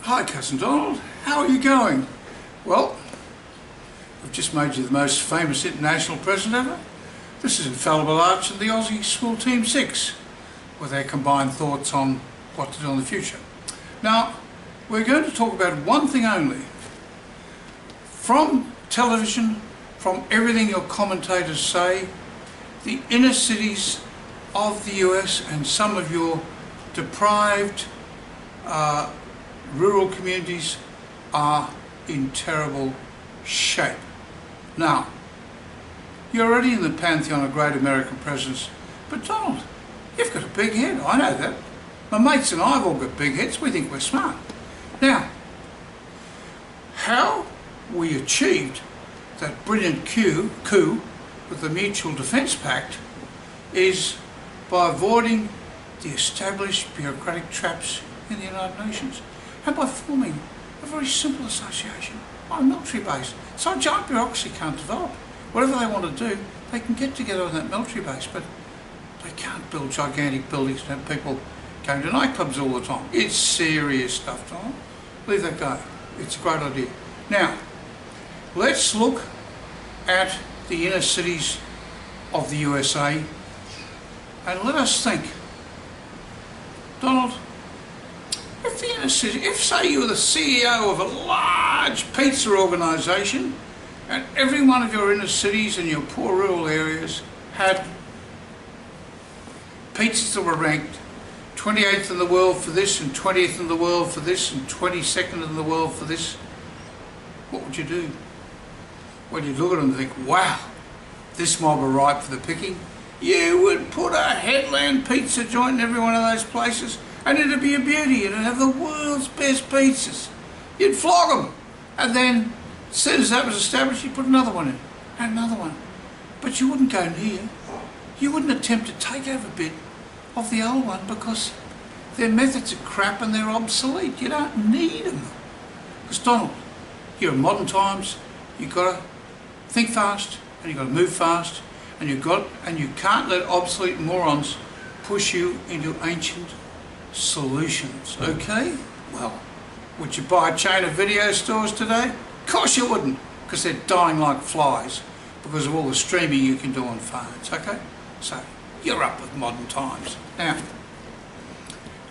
Hi Cousin Donald, how are you going? Well, I've just made you the most famous international president ever. This is Infallible Arts and the Aussie School Team 6 with their combined thoughts on what to do in the future. Now, we're going to talk about one thing only. From television, from everything your commentators say, the inner cities of the US and some of your deprived rural communities are in terrible shape. Now, you're already in the pantheon of great American presidents, but Donald, you've got a big head, I know that. My mates and I have all got big heads, we think we're smart. Now, how we achieved that brilliant coup with the Mutual Defence Pact is by avoiding the established bureaucratic traps in the United Nations and by forming a very simple association on a military base. So a giant bureaucracy can't develop. Whatever they want to do, they can get together on that military base, but they can't build gigantic buildings and have people going to nightclubs all the time. It's serious stuff, Tom. Leave that go. It's a great idea. Now, let's look at the inner cities of the USA and let us think. Donald, if the inner city, if say you were the CEO of a large pizza organisation and every one of your inner cities and your poor rural areas had pizzas that were ranked 28th in the world for this and 20th in the world for this and 22nd in the world for this, what would you do? Well, you'd look at them and think, wow, this mob are ripe for the picking. You would put a headland pizza joint in every one of those places and it'd be a beauty. It'd have the world's best pizzas. You'd flog them. And then, as soon as that was established, you'd put another one in and another one. But you wouldn't go near. You wouldn't attempt to take over a bit of the old one because their methods are crap and they're obsolete. You don't need them. Because Donald, you're in modern times, you've got to think fast and you've got to move fast and you can't let obsolete morons push you into ancient solutions, okay? Well, would you buy a chain of video stores today? Of course you wouldn't, because they're dying like flies because of all the streaming you can do on phones, okay? So, you're up with modern times. Now,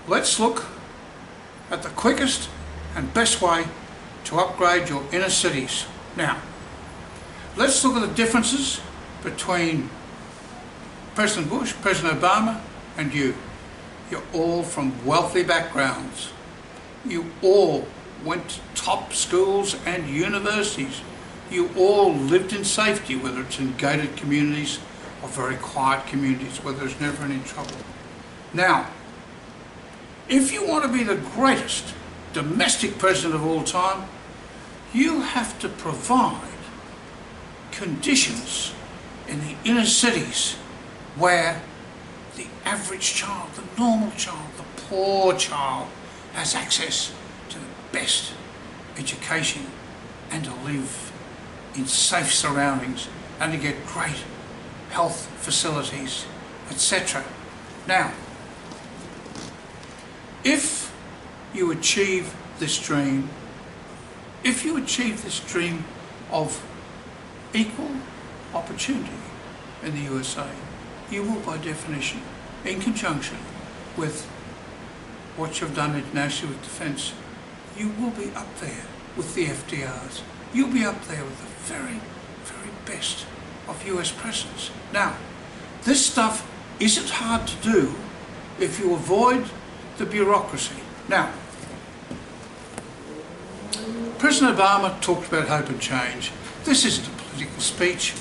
let's look at the quickest and best way to upgrade your inner cities. Now, let's look at the differences between President Bush, President Obama and you. You're all from wealthy backgrounds. You all went to top schools and universities. You all lived in safety, whether it's in gated communities or very quiet communities where there's never any trouble. Now, if you want to be the greatest domestic president of all time, you have to provide conditions in the inner cities where the average child, the normal child, the poor child has access to the best education and to live in safe surroundings and to get great health facilities, etc. Now, if you achieve this dream, of equal opportunity in the USA, you will by definition, in conjunction with what you've done internationally with defence, you will be up there with the FDRs. You'll be up there with the very, very best of US presidents. Now, this stuff isn't hard to do if you avoid the bureaucracy. Now, President Obama talked about hope and change. This isn't a political speech.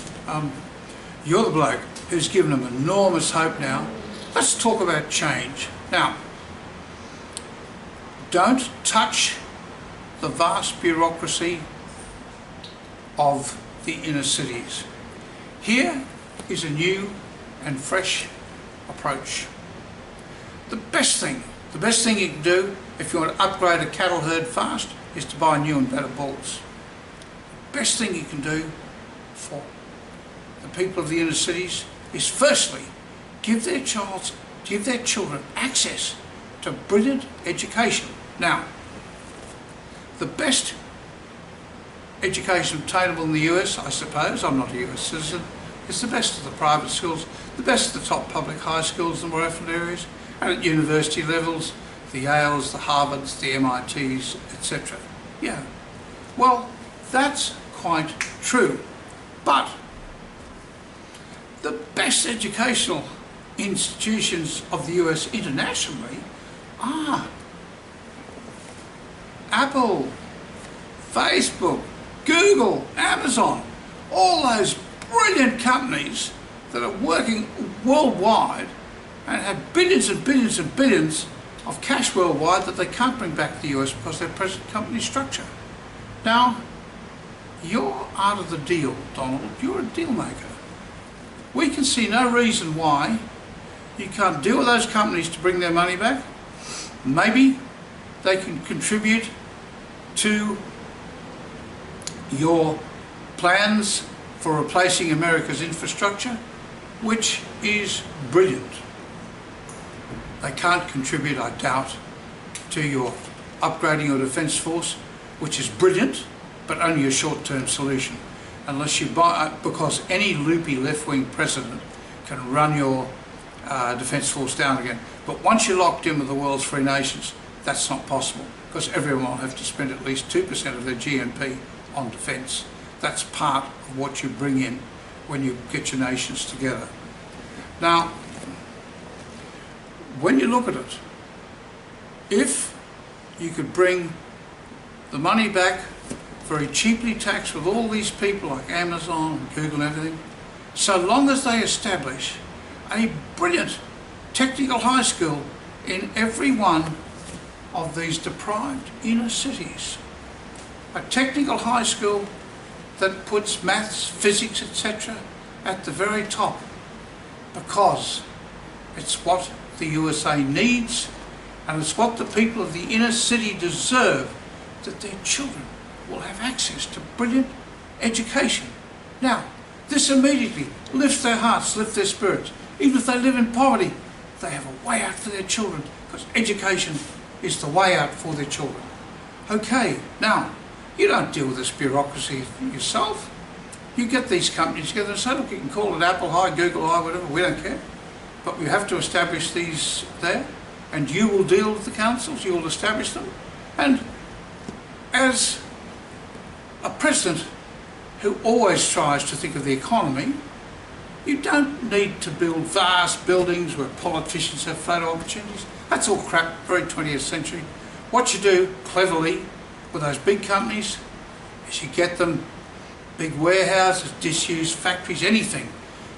You're the bloke who's given them enormous hope now. Let's talk about change. Now, don't touch the vast bureaucracy of the inner cities. Here is a new and fresh approach. The best thing you can do if you want to upgrade a cattle herd fast is to buy new and better bulls. The best thing you can do for the people of the inner cities is firstly give their children access to brilliant education. Now, the best education obtainable in the US, I suppose, I'm not a US citizen, is the best of the private schools, the best of the top public high schools in the more affluent areas, and at university levels, the Yales, the Harvards, the MITs, etc. Yeah, well, that's quite true, but the best educational institutions of the US internationally are Apple, Facebook, Google, Amazon, all those brilliant companies that are working worldwide and have billions and billions and billions of cash worldwide that they can't bring back to the US because of their present company structure. Now, you're out of the deal, Donald. You're a deal maker. We can see no reason why you can't deal with those companies to bring their money back. Maybe they can contribute to your plans for replacing America's infrastructure, which is brilliant. They can't contribute, I doubt, to your upgrading your defence force, which is brilliant, but only a short-term solution. Unless you buy, because any loopy left-wing president can run your defence force down again. But once you're locked in with the world's free nations, that's not possible, because everyone will have to spend at least 2% of their GNP on defence. That's part of what you bring in when you get your nations together. Now, when you look at it, if you could bring the money back very cheaply taxed with all these people like Amazon and Google and everything, so long as they establish a brilliant technical high school in every one of these deprived inner cities. A technical high school that puts maths, physics, etc. at the very top, because it's what the USA needs and it's what the people of the inner city deserve, that their children will have access to brilliant education. Now, this immediately lifts their hearts, lifts their spirits. Even if they live in poverty, they have a way out for their children, because education is the way out for their children. Okay, now, you don't deal with this bureaucracy yourself. You get these companies together and say, look, you can call it Apple High, Google High, whatever, we don't care. But we have to establish these there, and you will deal with the councils, you will establish them. And as a president who always tries to think of the economy, you don't need to build vast buildings where politicians have photo opportunities. That's all crap, very 20th century. What you do cleverly with those big companies is you get them big warehouses, disused factories, anything,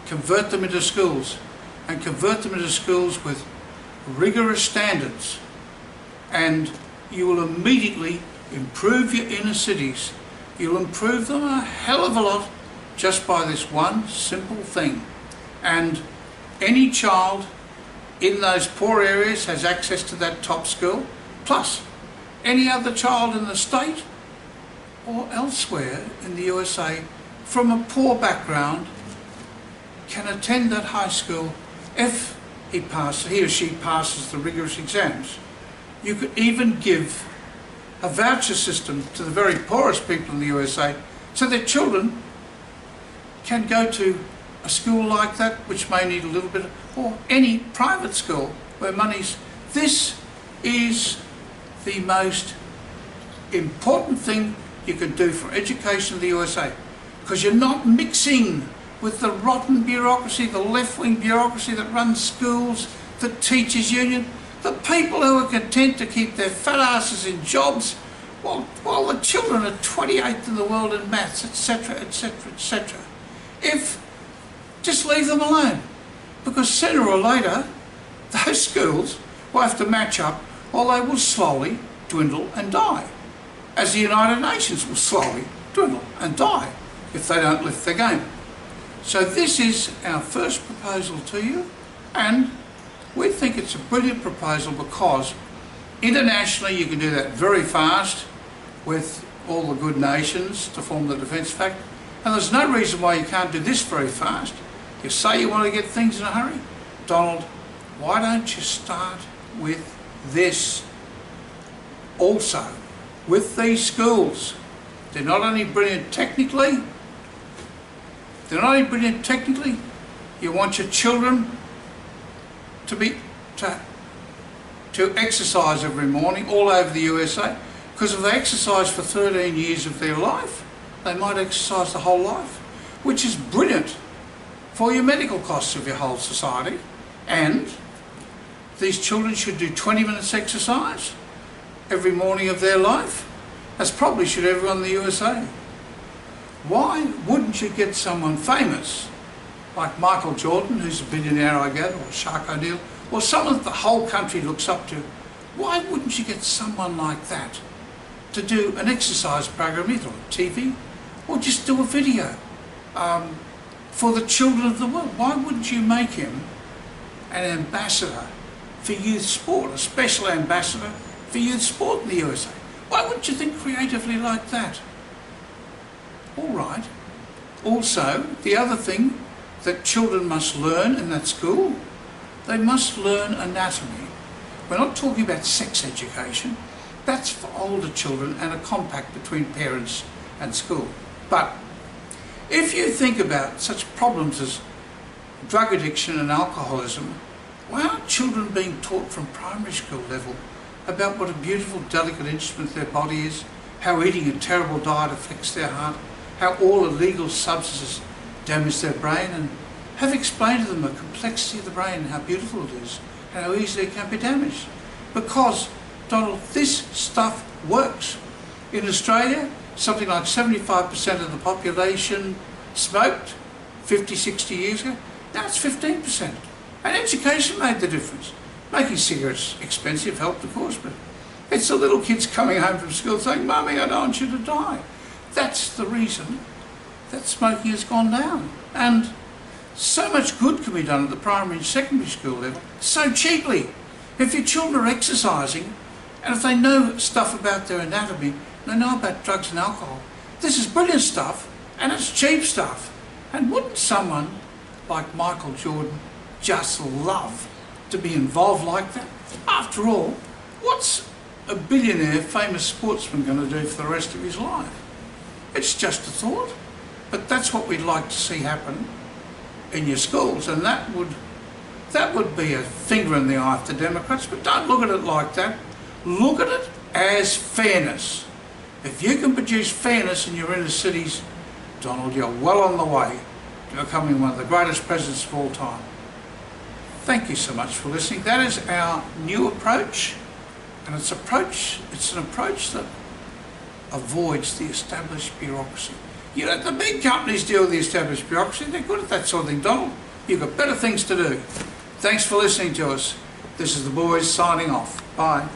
convert them into schools, and convert them into schools with rigorous standards, and you will immediately improve your inner cities. You'll improve them a hell of a lot just by this one simple thing. And any child in those poor areas has access to that top school, plus any other child in the state or elsewhere in the USA from a poor background can attend that high school if he or she passes the rigorous exams. You could even give a voucher system to the very poorest people in the USA so their children can go to a school like that, which may need a little bit, or any private school where money's... This is the most important thing you can do for education in the USA, because you're not mixing with the rotten bureaucracy, the left-wing bureaucracy that runs schools, the teachers' union, the people who are content to keep their fat asses in jobs while the children are 28th in the world in maths, etc., etc., etc. Just leave them alone, because sooner or later those schools will have to match up, or they will slowly dwindle and die, as the United Nations will slowly dwindle and die if they don't lift their game. So this is our first proposal to you, and we think it's a brilliant proposal because internationally you can do that very fast with all the good nations to form the Defence Pact, and there's no reason why you can't do this very fast. You say you want to get things in a hurry? Donald, why don't you start with this also? with these schools. They're not only brilliant technically, you want your children to exercise every morning all over the USA, because if they exercise for 13 years of their life, they might exercise the whole life, which is brilliant for your medical costs of your whole society. And these children should do 20 minutes exercise every morning of their life, as probably should everyone in the USA. Why wouldn't you get someone famous like Michael Jordan, who's a billionaire I gather, or Shark O'Neal, or someone that the whole country looks up to? Why wouldn't you get someone like that to do an exercise program either on TV or just do a video for the children of the world? Why wouldn't you make him an ambassador for youth sport, a special ambassador for youth sport in the USA? Why wouldn't you think creatively like that? All right. Also, the other thing that children must learn in that school, they must learn anatomy. We're not talking about sex education. That's for older children and a compact between parents and school. But if you think about such problems as drug addiction and alcoholism, why aren't children being taught from primary school level about what a beautiful, delicate instrument their body is, how eating a terrible diet affects their heart, how all illegal substances damage their brain, and have explained to them the complexity of the brain and how beautiful it is and how easily it can be damaged? Because, Donald, this stuff works. In Australia, something like 75% of the population smoked 50, 60 years ago. Now it's 15%. And education made the difference. Making cigarettes expensive helped, of course, but it's the little kids coming home from school saying, "Mummy, I don't want you to die." That's the reason that smoking has gone down. And so much good can be done at the primary and secondary school level so cheaply. If your children are exercising, and if they know stuff about their anatomy, they know about drugs and alcohol, this is brilliant stuff, and it's cheap stuff. And wouldn't someone like Michael Jordan just love to be involved like that? After all, what's a billionaire famous sportsman going to do for the rest of his life? It's just a thought. But that's what we'd like to see happen in your schools, and that would be a finger in the eye to Democrats. But don't look at it like that. Look at it as fairness. If you can produce fairness in your inner cities, Donald, you're well on the way to becoming one of the greatest presidents of all time. Thank you so much for listening. That is our new approach, and it's an approach that avoids the established bureaucracy. You know, the big companies deal with the established bureaucracy. They're good at that sort of thing, Donald. You've got better things to do. Thanks for listening to us. This is the boys signing off. Bye.